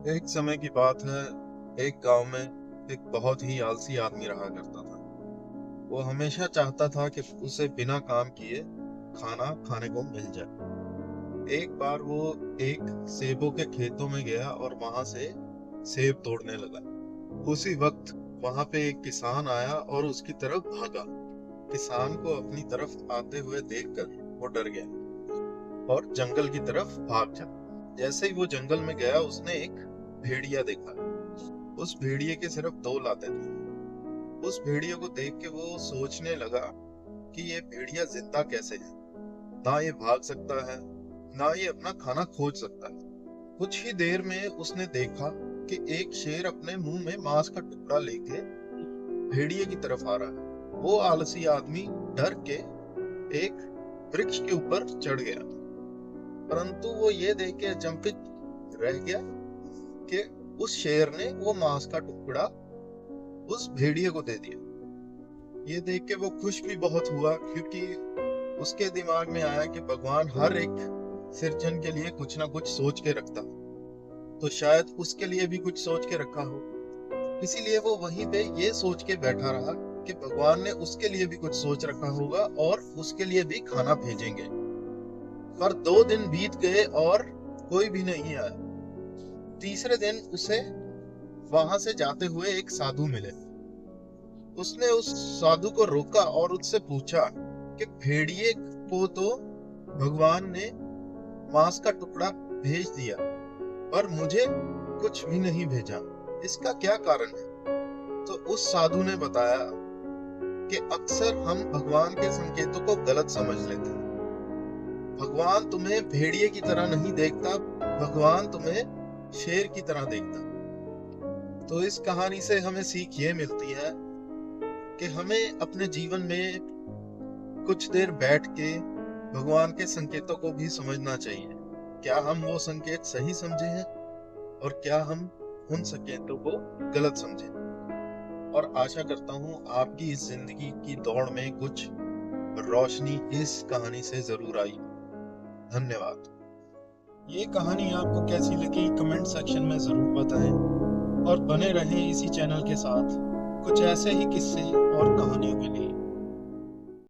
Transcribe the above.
एक समय की बात है। एक गांव में एक बहुत ही आलसी आदमी रहा करता था। वो हमेशा चाहता था कि उसे बिना काम किए खाना खाने को मिल जाए। एक बार वो एक सेबों के खेतों में गया और वहां से सेब तोड़ने लगा। उसी वक्त वहां पे एक किसान आया और उसकी तरफ भागा। किसान को अपनी तरफ आते हुए देखकर वो डर गया और जंगल की तरफ भाग चला। जैसे ही वो जंगल में गया उसने एक भेड़िया देखा। उस भेड़िए के सिर्फ दो लाते थे। उस भेड़िए को देख के वो सोचने लगा कि ये भेड़िया जिंदा कैसे है। ना ये भाग सकता है, ना ये अपना खाना खोज सकता है। कुछ ही देर में उसने देखा कि एक शेर अपने मुंह में मांस का टुकड़ा लेके भेड़िए की तरफ आ रहा है। वो आलसी आदमी डर के एक वृक्ष के ऊपर चढ़ गया, परंतु वो ये देख के अचंभित रह गया कि उस शेर ने वो मांस का टुकड़ा उस भेड़िए को दे दिया। ये देख के वो खुश भी बहुत हुआ, क्योंकि उसके दिमाग में आया कि भगवान हर एक सृजन के लिए कुछ ना कुछ सोच के रखता, तो शायद उसके लिए भी कुछ सोच के रखा हो। इसीलिए वो वहीं पे ये सोच के बैठा रहा कि भगवान ने उसके लिए भी कुछ सोच रखा होगा और उसके लिए भी खाना भेजेंगे। पर 2 दिन बीत गए और कोई भी नहीं आया। तीसरे दिन उसे वहां से जाते हुए एक साधु मिले। उसने उस साधु को रोका और उससे पूछा कि भेड़िए को तो भगवान ने मांस का टुकड़ा भेज दिया, पर मुझे कुछ भी नहीं भेजा, इसका क्या कारण है? तो उस साधु ने बताया कि अक्सर हम भगवान के संकेतों को गलत समझ लेते हैं। भगवान तुम्हें भेड़िए की तरह नहीं देखता, भगवान तुम्हें शेर की तरह देखता। तो इस कहानी से हमें सीख ये मिलती है कि हमें अपने जीवन में कुछ देर बैठ के भगवान के संकेतों को भी समझना चाहिए। क्या हम वो संकेत सही समझे हैं और क्या हम उन संकेतों को गलत समझे। और आशा करता हूँ आपकी इस जिंदगी की दौड़ में कुछ रोशनी इस कहानी से जरूर आई। धन्यवाद। ये कहानी आपको कैसी लगी कमेंट सेक्शन में जरूर बताएं और बने रहें इसी चैनल के साथ कुछ ऐसे ही किस्से और कहानियों के लिए।